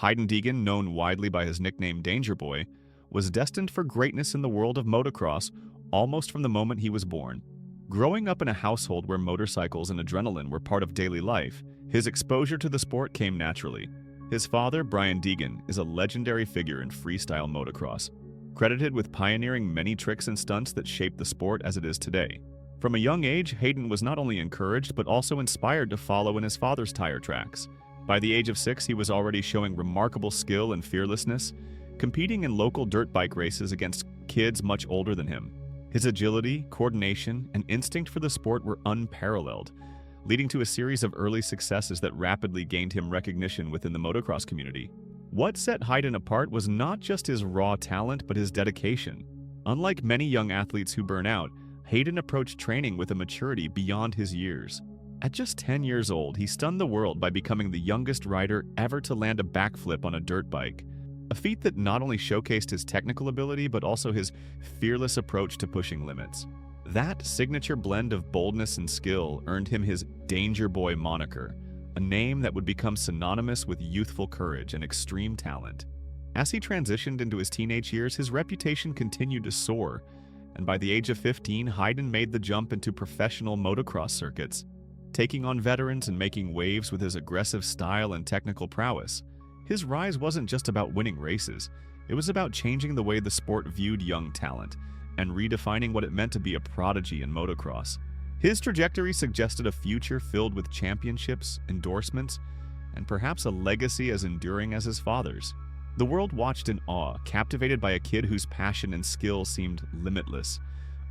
Hayden Deegan, known widely by his nickname Danger Boy, was destined for greatness in the world of motocross almost from the moment he was born. Growing up in a household where motorcycles and adrenaline were part of daily life, his exposure to the sport came naturally. His father, Brian Deegan, is a legendary figure in freestyle motocross, credited with pioneering many tricks and stunts that shaped the sport as it is today. From a young age, Hayden was not only encouraged but also inspired to follow in his father's tire tracks. By the age of 6, he was already showing remarkable skill and fearlessness, competing in local dirt bike races against kids much older than him. His agility, coordination, and instinct for the sport were unparalleled, leading to a series of early successes that rapidly gained him recognition within the motocross community. What set Hayden apart was not just his raw talent, but his dedication. Unlike many young athletes who burn out, Hayden approached training with a maturity beyond his years. At just 10 years old, he stunned the world by becoming the youngest rider ever to land a backflip on a dirt bike, a feat that not only showcased his technical ability but also his fearless approach to pushing limits. That signature blend of boldness and skill earned him his Danger Boy moniker, a name that would become synonymous with youthful courage and extreme talent. As he transitioned into his teenage years, his reputation continued to soar, and by the age of 15, Hayden made the jump into professional motocross circuits, taking on veterans and making waves with his aggressive style and technical prowess. His rise wasn't just about winning races, it was about changing the way the sport viewed young talent and redefining what it meant to be a prodigy in motocross. His trajectory suggested a future filled with championships, endorsements, and perhaps a legacy as enduring as his father's. The world watched in awe, captivated by a kid whose passion and skill seemed limitless,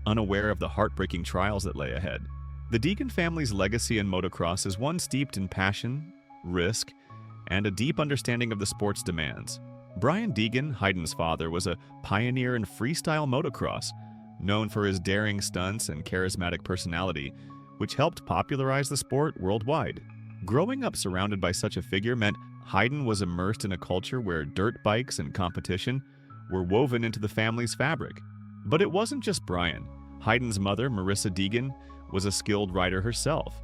unaware of the heartbreaking trials that lay ahead. The Deegan family's legacy in motocross is one steeped in passion, risk, and a deep understanding of the sport's demands. Brian Deegan, Hayden's father, was a pioneer in freestyle motocross, known for his daring stunts and charismatic personality, which helped popularize the sport worldwide. Growing up surrounded by such a figure meant Hayden was immersed in a culture where dirt bikes and competition were woven into the family's fabric. But it wasn't just Brian. Hayden's mother, Marissa Deegan, was a skilled rider herself,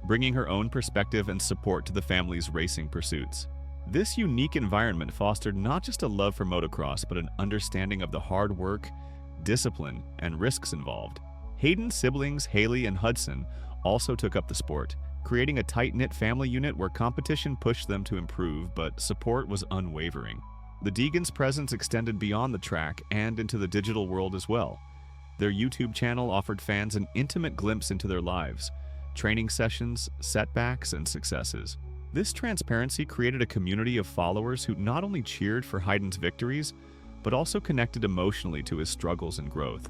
bringing her own perspective and support to the family's racing pursuits. This unique environment fostered not just a love for motocross, but an understanding of the hard work, discipline, and risks involved. Hayden's siblings, Haley and Hudson, also took up the sport, creating a tight-knit family unit where competition pushed them to improve, but support was unwavering. The Deegans' presence extended beyond the track and into the digital world as well. Their YouTube channel offered fans an intimate glimpse into their lives, training sessions, setbacks, and successes. This transparency created a community of followers who not only cheered for Hayden's victories, but also connected emotionally to his struggles and growth.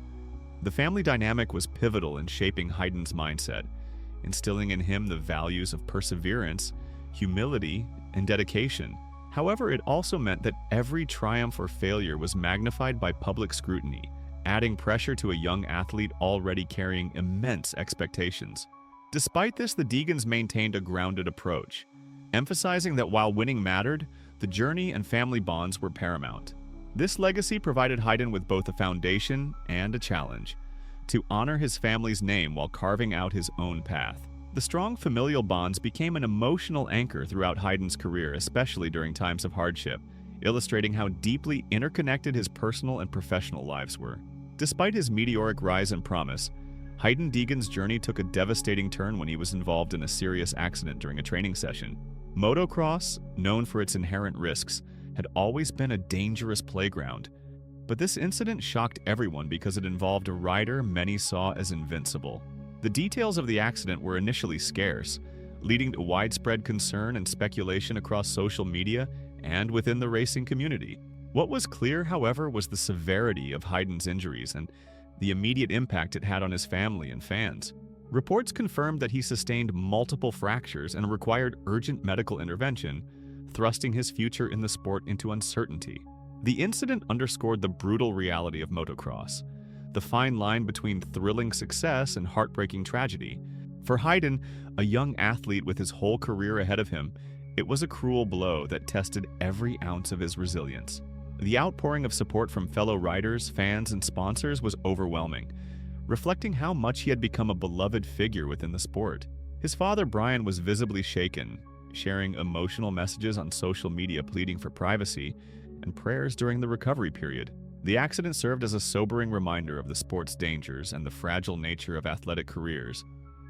The family dynamic was pivotal in shaping Hayden's mindset, instilling in him the values of perseverance, humility, and dedication. However, it also meant that every triumph or failure was magnified by public scrutiny, adding pressure to a young athlete already carrying immense expectations. Despite this, the Deegans maintained a grounded approach, emphasizing that while winning mattered, the journey and family bonds were paramount. This legacy provided Hayden with both a foundation and a challenge, to honor his family's name while carving out his own path. The strong familial bonds became an emotional anchor throughout Hayden's career, especially during times of hardship, illustrating how deeply interconnected his personal and professional lives were. Despite his meteoric rise and promise, Hayden Deegan's journey took a devastating turn when he was involved in a serious accident during a training session. Motocross, known for its inherent risks, had always been a dangerous playground. But this incident shocked everyone because it involved a rider many saw as invincible. The details of the accident were initially scarce, leading to widespread concern and speculation across social media and within the racing community. What was clear, however, was the severity of Hayden's injuries and the immediate impact it had on his family and fans. Reports confirmed that he sustained multiple fractures and required urgent medical intervention, thrusting his future in the sport into uncertainty. The incident underscored the brutal reality of motocross, the fine line between thrilling success and heartbreaking tragedy. For Hayden, a young athlete with his whole career ahead of him, it was a cruel blow that tested every ounce of his resilience. The outpouring of support from fellow riders, fans, and sponsors was overwhelming, reflecting how much he had become a beloved figure within the sport. His father, Brian, was visibly shaken, sharing emotional messages on social media pleading for privacy and prayers during the recovery period. The accident served as a sobering reminder of the sport's dangers and the fragile nature of athletic careers,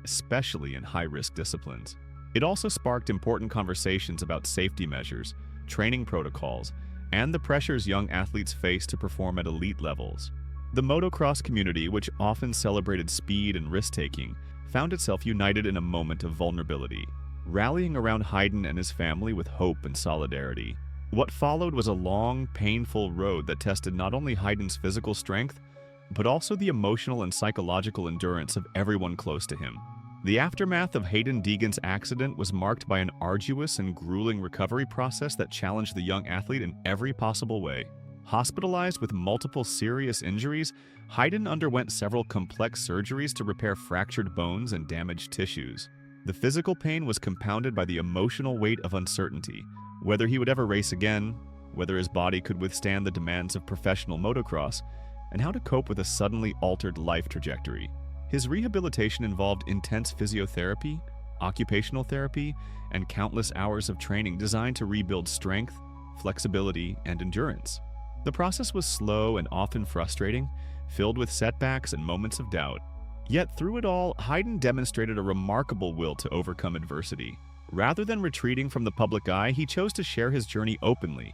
especially in high-risk disciplines. It also sparked important conversations about safety measures, training protocols, and the pressures young athletes face to perform at elite levels. The motocross community, which often celebrated speed and risk-taking, found itself united in a moment of vulnerability, rallying around Hayden and his family with hope and solidarity. What followed was a long, painful road that tested not only Hayden's physical strength, but also the emotional and psychological endurance of everyone close to him. The aftermath of Hayden Deegan's accident was marked by an arduous and grueling recovery process that challenged the young athlete in every possible way. Hospitalized with multiple serious injuries, Hayden underwent several complex surgeries to repair fractured bones and damaged tissues. The physical pain was compounded by the emotional weight of uncertainty, whether he would ever race again, whether his body could withstand the demands of professional motocross, and how to cope with a suddenly altered life trajectory. His rehabilitation involved intense physiotherapy, occupational therapy, and countless hours of training designed to rebuild strength, flexibility, and endurance. The process was slow and often frustrating, filled with setbacks and moments of doubt. Yet through it all, Hayden demonstrated a remarkable will to overcome adversity. Rather than retreating from the public eye, he chose to share his journey openly,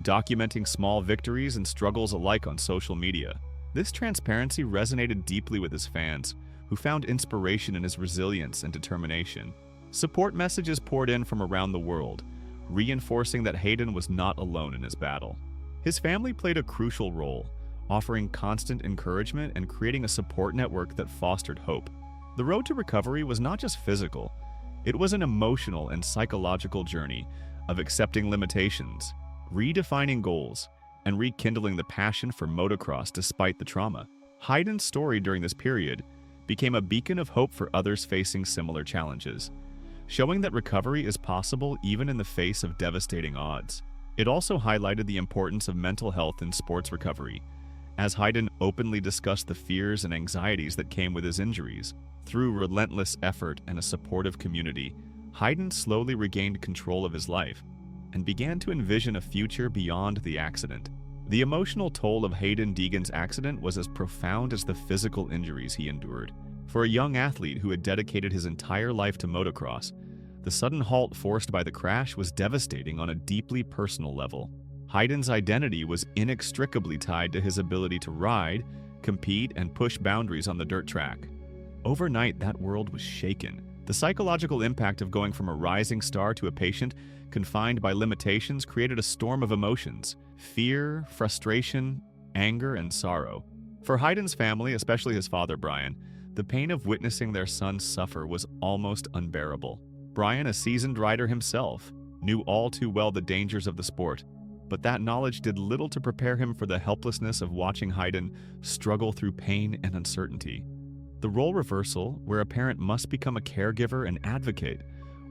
documenting small victories and struggles alike on social media. This transparency resonated deeply with his fans, who found inspiration in his resilience and determination. Support messages poured in from around the world, reinforcing that Hayden was not alone in his battle. His family played a crucial role, offering constant encouragement and creating a support network that fostered hope. The road to recovery was not just physical, it was an emotional and psychological journey of accepting limitations, redefining goals, and rekindling the passion for motocross despite the trauma. Hayden's story during this period became a beacon of hope for others facing similar challenges, showing that recovery is possible even in the face of devastating odds. It also highlighted the importance of mental health in sports recovery, as Hayden openly discussed the fears and anxieties that came with his injuries. Through relentless effort and a supportive community, Hayden slowly regained control of his life and began to envision a future beyond the accident. The emotional toll of Hayden Deegan's accident was as profound as the physical injuries he endured. For a young athlete who had dedicated his entire life to motocross, the sudden halt forced by the crash was devastating on a deeply personal level. Hayden's identity was inextricably tied to his ability to ride, compete, and push boundaries on the dirt track. Overnight, that world was shaken. The psychological impact of going from a rising star to a patient confined by limitations created a storm of emotions: fear, frustration, anger, and sorrow. For Hayden's family, especially his father Brian, the pain of witnessing their son suffer was almost unbearable. Brian, a seasoned rider himself, knew all too well the dangers of the sport, but that knowledge did little to prepare him for the helplessness of watching Hayden struggle through pain and uncertainty. The role reversal, where a parent must become a caregiver and advocate,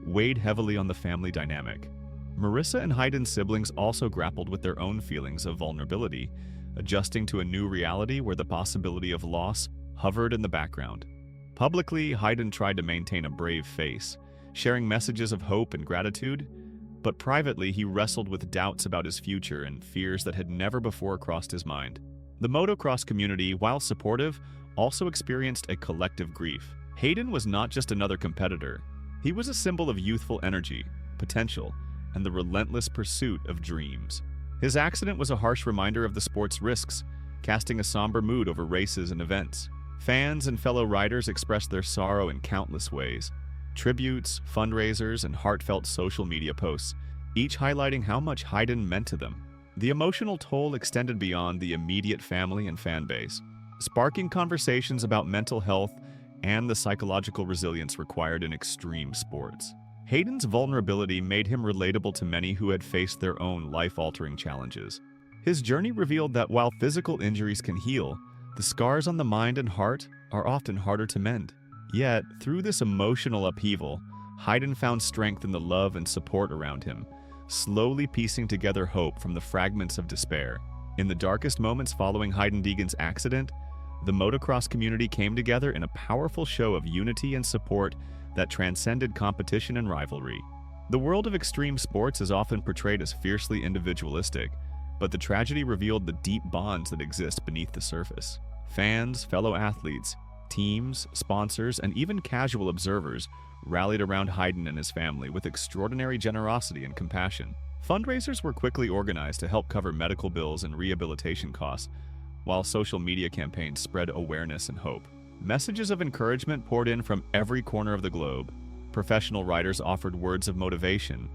weighed heavily on the family dynamic. Marissa and Hayden's siblings also grappled with their own feelings of vulnerability, adjusting to a new reality where the possibility of loss hovered in the background. Publicly, Hayden tried to maintain a brave face, sharing messages of hope and gratitude, but privately he wrestled with doubts about his future and fears that had never before crossed his mind. The motocross community, while supportive, also experienced a collective grief. Hayden was not just another competitor. He was a symbol of youthful energy, potential, and the relentless pursuit of dreams. His accident was a harsh reminder of the sport's risks, casting a somber mood over races and events. Fans and fellow riders expressed their sorrow in countless ways. Tributes, fundraisers, and heartfelt social media posts, each highlighting how much Hayden meant to them. The emotional toll extended beyond the immediate family and fan base, sparking conversations about mental health and the psychological resilience required in extreme sports. Hayden's vulnerability made him relatable to many who had faced their own life-altering challenges. His journey revealed that while physical injuries can heal, the scars on the mind and heart are often harder to mend. Yet, through this emotional upheaval, Hayden found strength in the love and support around him, slowly piecing together hope from the fragments of despair. In the darkest moments following Hayden Deegan's accident, the motocross community came together in a powerful show of unity and support that transcended competition and rivalry. The world of extreme sports is often portrayed as fiercely individualistic, but the tragedy revealed the deep bonds that exist beneath the surface. Fans, fellow athletes, teams, sponsors, and even casual observers rallied around Hayden and his family with extraordinary generosity and compassion. Fundraisers were quickly organized to help cover medical bills and rehabilitation costs, while social media campaigns spread awareness and hope. Messages of encouragement poured in from every corner of the globe. Professional writers offered words of motivation,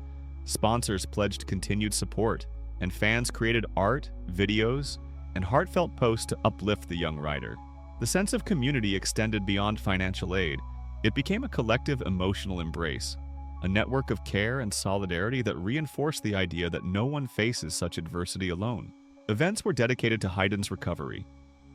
sponsors pledged continued support, and fans created art, videos, and heartfelt posts to uplift the young rider. The sense of community extended beyond financial aid. It became a collective emotional embrace, a network of care and solidarity that reinforced the idea that no one faces such adversity alone. Events were dedicated to Hayden's recovery,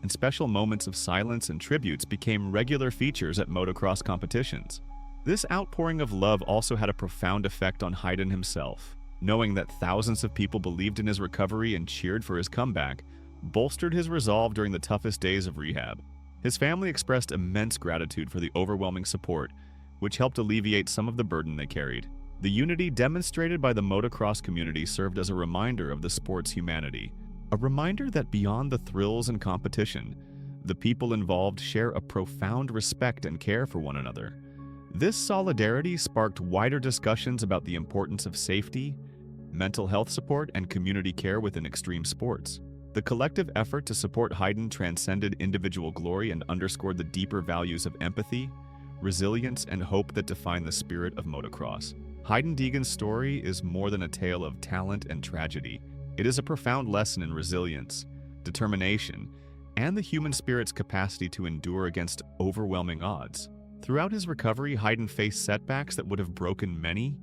and special moments of silence and tributes became regular features at motocross competitions. This outpouring of love also had a profound effect on Hayden himself. Knowing that thousands of people believed in his recovery and cheered for his comeback bolstered his resolve during the toughest days of rehab. His family expressed immense gratitude for the overwhelming support, which helped alleviate some of the burden they carried. The unity demonstrated by the motocross community served as a reminder of the sport's humanity, a reminder that beyond the thrills and competition, the people involved share a profound respect and care for one another. This solidarity sparked wider discussions about the importance of safety, mental health support, and community care within extreme sports. The collective effort to support Hayden transcended individual glory and underscored the deeper values of empathy, resilience, and hope that define the spirit of motocross. Hayden Deegan's story is more than a tale of talent and tragedy. It is a profound lesson in resilience, determination, and the human spirit's capacity to endure against overwhelming odds. Throughout his recovery, Hayden faced setbacks that would have broken many,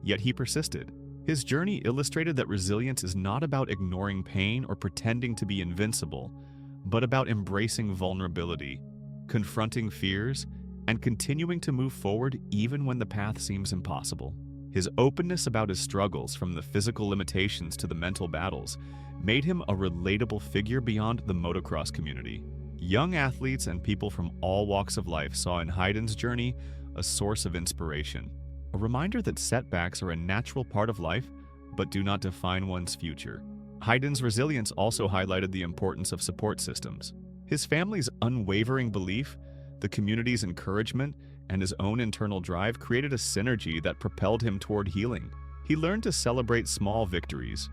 yet he persisted. His journey illustrated that resilience is not about ignoring pain or pretending to be invincible, but about embracing vulnerability, confronting fears, and continuing to move forward even when the path seems impossible. His openness about his struggles, from the physical limitations to the mental battles, made him a relatable figure beyond the motocross community. Young athletes and people from all walks of life saw in Hayden's journey a source of inspiration, a reminder that setbacks are a natural part of life but do not define one's future. Hayden's resilience also highlighted the importance of support systems. His family's unwavering belief, the community's encouragement, and his own internal drive created a synergy that propelled him toward healing. He learned to celebrate small victories,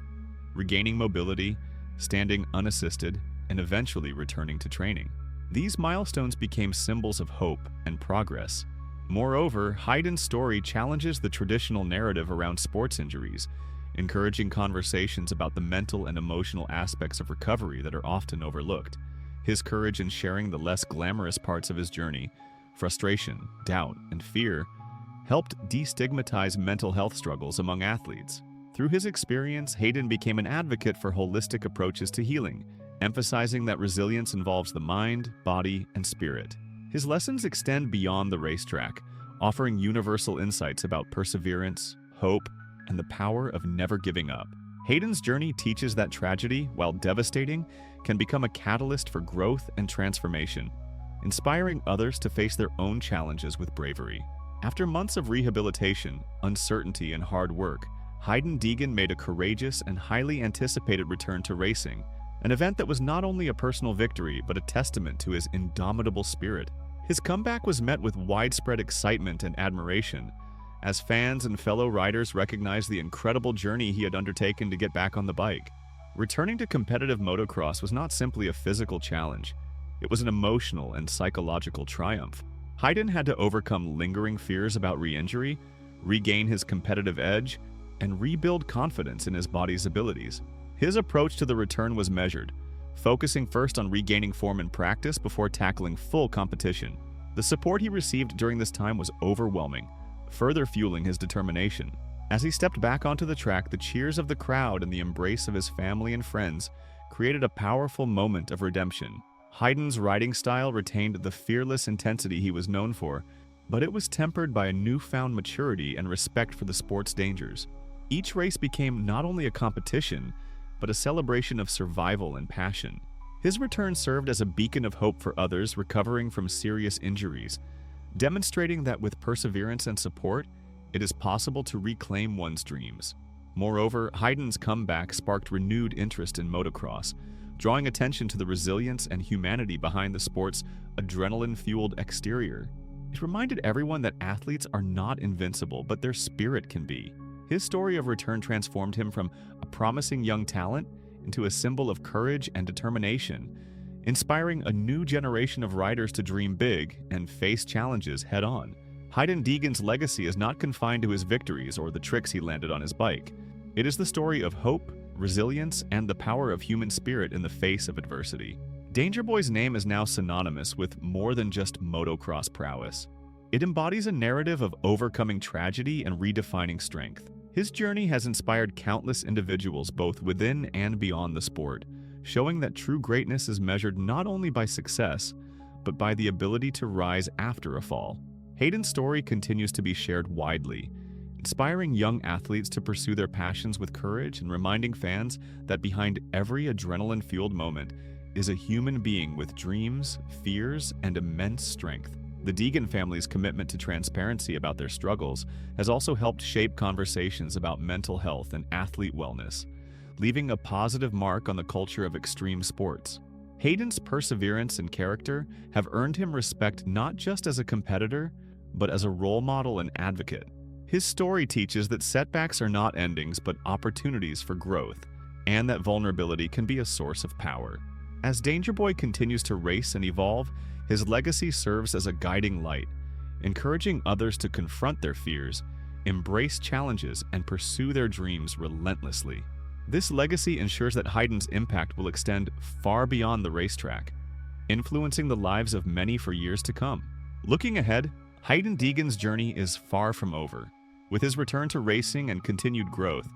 regaining mobility, standing unassisted, and eventually returning to training. These milestones became symbols of hope and progress. Moreover, Hayden's story challenges the traditional narrative around sports injuries, encouraging conversations about the mental and emotional aspects of recovery that are often overlooked. His courage in sharing the less glamorous parts of his journey, frustration, doubt, and fear, helped destigmatize mental health struggles among athletes. Through his experience, Hayden became an advocate for holistic approaches to healing, emphasizing that resilience involves the mind, body, and spirit. His lessons extend beyond the racetrack, offering universal insights about perseverance, hope, and the power of never giving up. Hayden's journey teaches that tragedy, while devastating, can become a catalyst for growth and transformation, inspiring others to face their own challenges with bravery. After months of rehabilitation, uncertainty, and hard work, Hayden Deegan made a courageous and highly anticipated return to racing, an event that was not only a personal victory but a testament to his indomitable spirit. His comeback was met with widespread excitement and admiration, as fans and fellow riders recognized the incredible journey he had undertaken to get back on the bike. Returning to competitive motocross was not simply a physical challenge, it was an emotional and psychological triumph. Hayden had to overcome lingering fears about re-injury, regain his competitive edge, and rebuild confidence in his body's abilities. His approach to the return was measured, focusing first on regaining form in practice before tackling full competition. The support he received during this time was overwhelming, further fueling his determination. As he stepped back onto the track, the cheers of the crowd and the embrace of his family and friends created a powerful moment of redemption. Hayden's riding style retained the fearless intensity he was known for, but it was tempered by a newfound maturity and respect for the sport's dangers. Each race became not only a competition, but a celebration of survival and passion. His return served as a beacon of hope for others recovering from serious injuries, demonstrating that with perseverance and support, it is possible to reclaim one's dreams. Moreover, Hayden's comeback sparked renewed interest in motocross, drawing attention to the resilience and humanity behind the sport's adrenaline-fueled exterior. It reminded everyone that athletes are not invincible, but their spirit can be. His story of return transformed him from a promising young talent into a symbol of courage and determination, inspiring a new generation of riders to dream big and face challenges head-on. Hayden Deegan's legacy is not confined to his victories or the tricks he landed on his bike. It is the story of hope, resilience, and the power of human spirit in the face of adversity. Danger Boy's name is now synonymous with more than just motocross prowess. It embodies a narrative of overcoming tragedy and redefining strength. His journey has inspired countless individuals both within and beyond the sport, showing that true greatness is measured not only by success, but by the ability to rise after a fall. Hayden's story continues to be shared widely, inspiring young athletes to pursue their passions with courage and reminding fans that behind every adrenaline-fueled moment is a human being with dreams, fears, and immense strength. The Deegan family's commitment to transparency about their struggles has also helped shape conversations about mental health and athlete wellness, leaving a positive mark on the culture of extreme sports. Hayden's perseverance and character have earned him respect not just as a competitor, but as a role model and advocate. His story teaches that setbacks are not endings but opportunities for growth, and that vulnerability can be a source of power. As Danger Boy continues to race and evolve, his legacy serves as a guiding light, encouraging others to confront their fears, embrace challenges, and pursue their dreams relentlessly. This legacy ensures that Hayden's impact will extend far beyond the racetrack, influencing the lives of many for years to come. Looking ahead, Hayden Deegan's journey is far from over. With his return to racing and continued growth,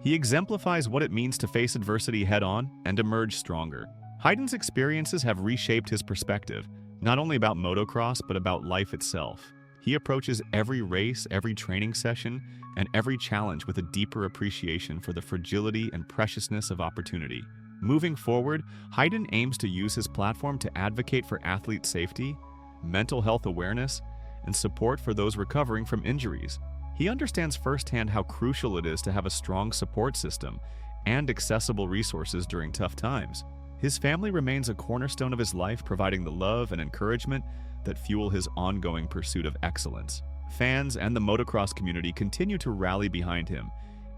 he exemplifies what it means to face adversity head-on and emerge stronger. Hayden's experiences have reshaped his perspective, not only about motocross, but about life itself. He approaches every race, every training session, and every challenge with a deeper appreciation for the fragility and preciousness of opportunity. Moving forward, Hayden aims to use his platform to advocate for athlete safety, mental health awareness, and support for those recovering from injuries. He understands firsthand how crucial it is to have a strong support system and accessible resources during tough times. His family remains a cornerstone of his life, providing the love and encouragement that fuel his ongoing pursuit of excellence. Fans and the motocross community continue to rally behind him,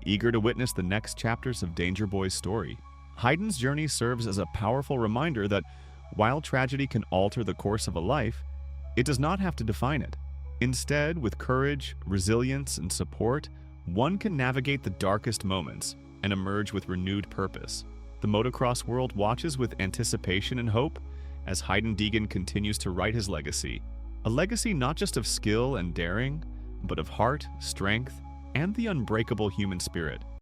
eager to witness the next chapters of Danger Boy's story. Hayden's journey serves as a powerful reminder that while tragedy can alter the course of a life, it does not have to define it. Instead, with courage, resilience, and support, one can navigate the darkest moments and emerge with renewed purpose. The motocross world watches with anticipation and hope as Hayden Deegan continues to write his legacy. A legacy not just of skill and daring, but of heart, strength, and the unbreakable human spirit.